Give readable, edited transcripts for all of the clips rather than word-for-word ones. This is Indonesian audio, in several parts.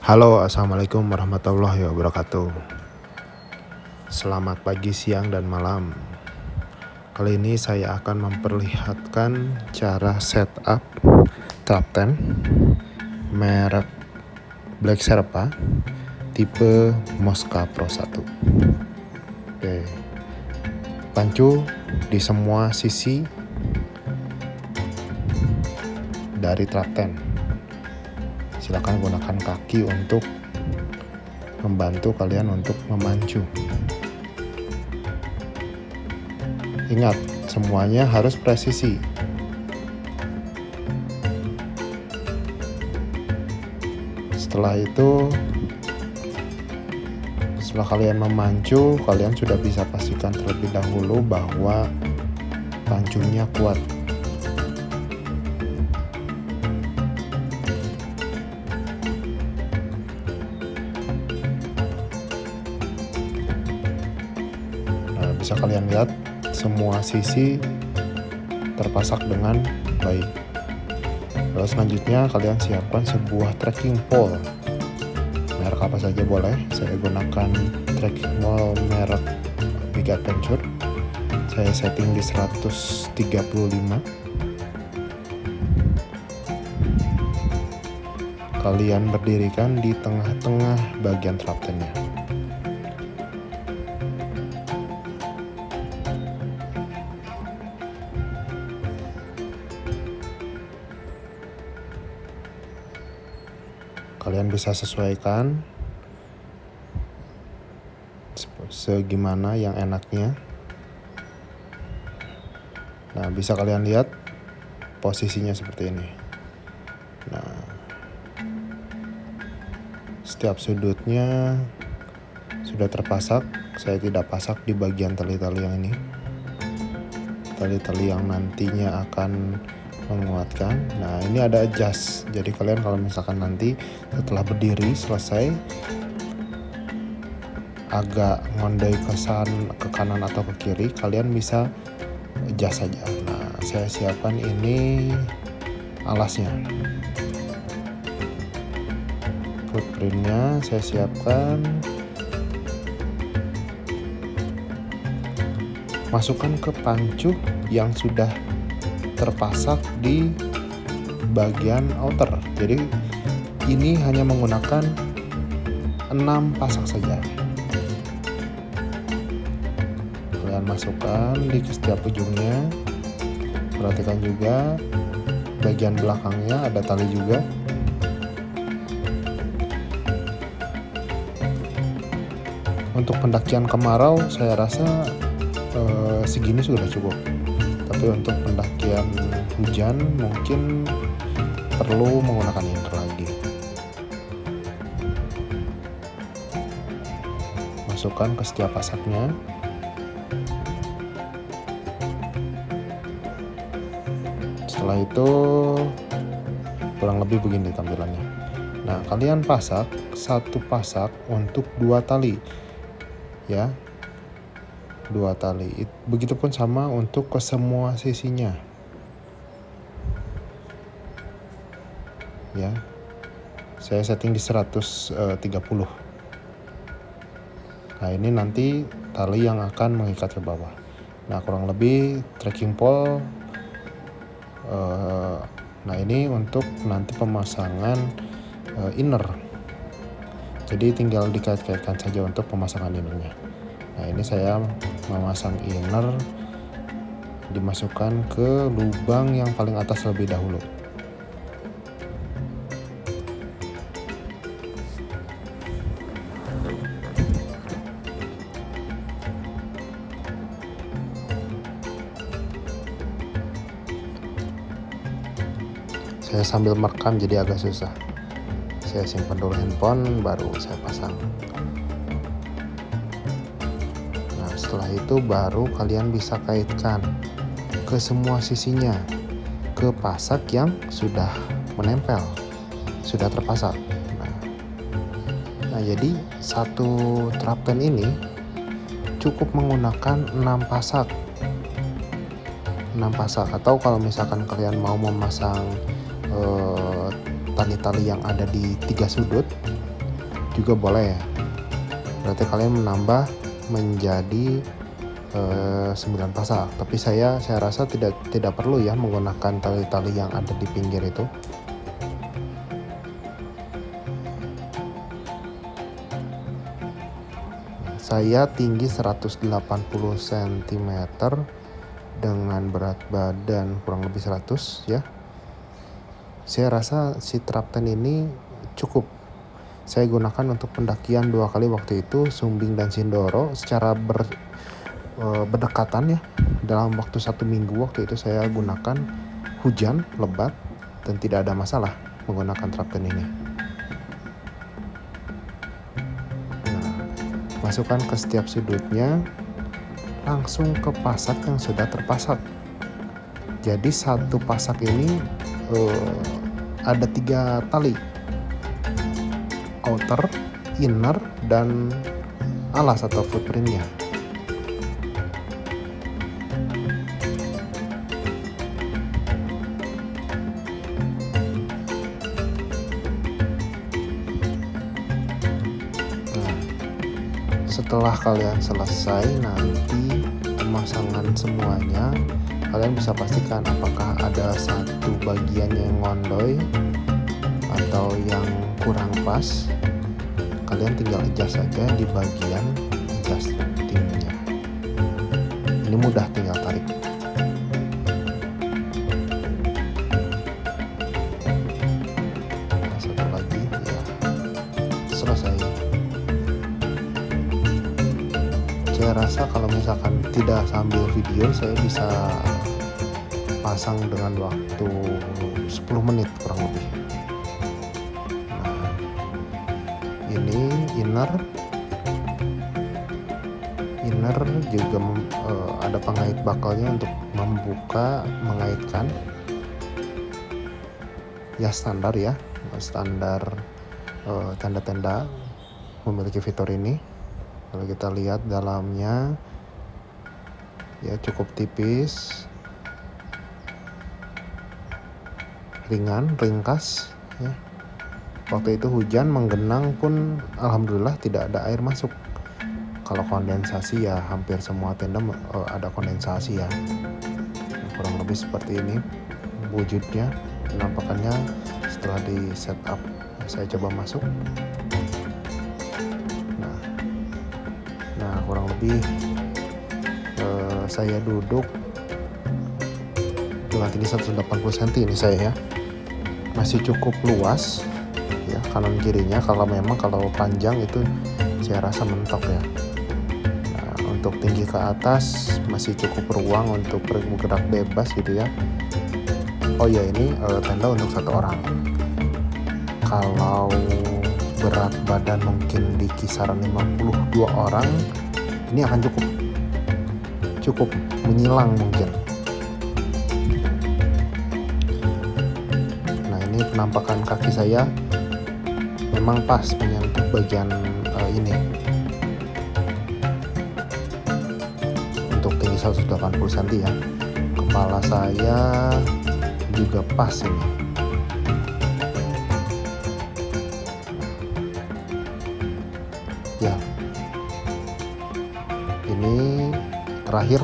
Halo, assalamualaikum warahmatullahi wabarakatuh. Selamat pagi, siang, dan malam. Kali ini saya akan memperlihatkan cara setup trap tent merek Black Sherpa tipe Mosca Pro 1. Oke, pancu di semua sisi dari trap tent. Silakan gunakan kaki untuk membantu kalian untuk memancu. Ingat, semuanya harus presisi. Setelah itu, setelah kalian memancu, kalian sudah bisa pastikan terlebih dahulu bahwa pancunya kuat. Bisa kalian lihat semua sisi terpasak dengan baik. Lalu selanjutnya kalian siapkan sebuah trekking pole. Merek apa saja boleh. Saya gunakan trekking pole merek Big Adventure. Saya setting di 135. Kalian berdirikan di tengah-tengah bagian trap tent-nya. Kalian bisa sesuaikan segimana yang enaknya. Nah, bisa kalian lihat posisinya seperti ini. Nah, setiap sudutnya sudah terpasak. Saya tidak pasak di bagian tali-tali yang ini. Tali-tali yang nantinya akan menguatkan. Nah, ini ada adjust. Jadi kalian kalau misalkan nanti setelah berdiri selesai agak ngondoi ke kanan atau ke kiri, kalian bisa adjust saja. Nah, saya siapkan ini alasnya. Footprintnya saya siapkan. Masukkan ke pancu yang sudah terpasak di bagian outer. Jadi ini hanya menggunakan 6 pasak saja. Kalian masukkan di setiap ujungnya. Perhatikan juga bagian belakangnya ada tali juga. Untuk pendakian kemarau saya rasa segini sudah cukup. Tapi untuk pendakian hujan mungkin perlu menggunakan inner lagi. Masukkan ke setiap pasaknya. Setelah itu kurang lebih begini tampilannya. Nah, kalian pasak satu pasak untuk 2 tali ya. 2 tali. Begitupun sama untuk ke semua sisinya. Ya. Saya setting di 130. Nah, ini nanti tali yang akan mengikat ke bawah. Nah, kurang lebih trekking pole. Nah, ini untuk nanti pemasangan inner. Jadi tinggal dikait-kaitkan saja untuk pemasangan innernya. Nah, ini saya memasang inner, dimasukkan ke lubang yang paling atas terlebih dahulu. Saya sambil merekam jadi agak susah. Saya simpan dulu handphone, baru saya pasang. Nah, setelah itu baru kalian bisa kaitkan ke semua sisinya, ke pasak yang sudah menempel, sudah terpasak. Nah, jadi satu trap tent ini cukup menggunakan 6 pasak. 6 pasak, atau kalau misalkan kalian mau memasang tali-tali yang ada di 3 sudut, juga boleh ya. Berarti kalian menambah menjadi 9 pasak. Tapi saya rasa tidak perlu ya menggunakan tali-tali yang ada di pinggir itu. Saya tinggi 180 cm dengan berat badan kurang lebih 100 ya. Saya rasa si Trapten ini cukup. Saya gunakan untuk pendakian 2 kali waktu itu, Sumbing dan Sindoro, secara berdekatan ya. Dalam waktu 1 minggu waktu itu saya gunakan, hujan lebat dan tidak ada masalah menggunakan Trapten ini. Masukkan ke setiap sudutnya, langsung ke pasak yang sudah terpasak. Jadi satu pasak ini ada 3 tali, outer, inner, dan alas atau footprintnya. Setelah kalian selesai nanti pemasangan semuanya, kalian bisa pastikan apakah ada satu bagian yang ngondoy atau yang kurang pas. Kalian tinggal adjust saja di bagian adjustingnya. Ini mudah, tinggal tarik. Nah, satu lagi ya, selesai. Saya rasa kalau misalkan tidak sambil video, saya bisa pasang dengan waktu 10 menit kurang lebih. Nah, ini inner juga ada pengait bakalnya untuk membuka, mengaitkan. Ya standar ya, standar tenda-tenda memiliki fitur ini. Kalau kita lihat dalamnya ya cukup tipis, ringan, ringkas ya. Waktu itu hujan menggenang pun alhamdulillah tidak ada air masuk. Kalau kondensasi ya hampir semua tenda ada kondensasi ya. Kurang lebih seperti ini wujudnya, penampakannya setelah di setup. Saya coba masuk. Nah, kurang lebih saya duduk dengan tinggi 180 cm ini saya ya. Masih cukup luas ya kanan kirinya. Kalau panjang itu saya rasa mentok ya. Nah, untuk tinggi ke atas masih cukup ruang untuk bergerak bebas gitu ya. Oh ya, ini tenda untuk 1 orang. Kalau berat badan mungkin di kisaran 52 orang, ini akan cukup menyilang mungkin. Nah, ini penampakan kaki saya memang pas menyentuh bagian ini. Untuk tinggi 180 cm ya. Kepala saya juga pas ini. Ya, ini terakhir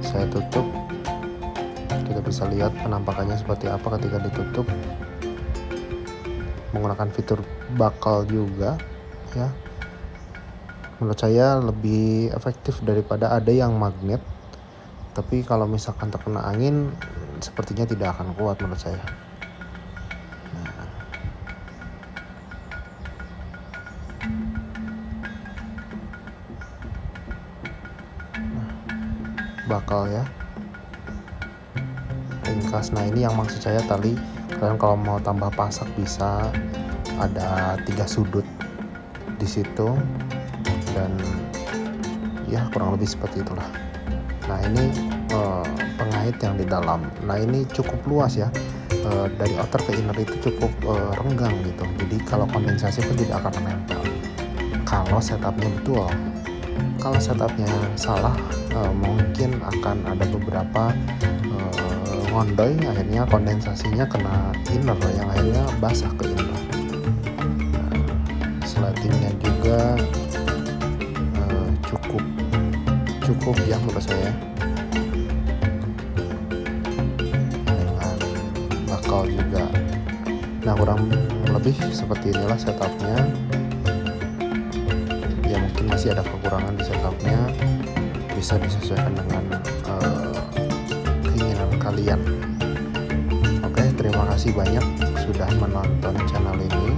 saya tutup. Kita bisa lihat penampakannya seperti apa ketika ditutup menggunakan fitur bakal juga ya. Menurut saya lebih efektif daripada ada yang magnet, tapi kalau misalkan terkena angin sepertinya tidak akan kuat menurut saya. Bakal ya ringkas. Nah, ini yang maksud saya tali. Kalian kalau mau tambah pasak bisa, ada 3 sudut di situ dan ya kurang lebih seperti itulah. Nah, ini pengait yang di dalam. Nah, ini cukup luas ya, dari outer ke inner itu cukup renggang gitu. Jadi kalau kondensasi pun tidak akan menempel kalau setupnya betul. Kalau setupnya salah, mungkin akan ada beberapa ngondoy, akhirnya kondensasinya kena inner yang akhirnya basah ke inner. Slatingnya juga cukup ya menurut saya, dengan bakal juga. Nah, kurang lebih seperti inilah setupnya. Ya mungkin masih ada kekurangan di setupnya, bisa disesuaikan dengan keinginan kalian. Oke, terima kasih banyak sudah menonton channel ini.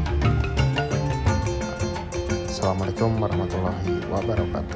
Assalamualaikum warahmatullahi wabarakatuh.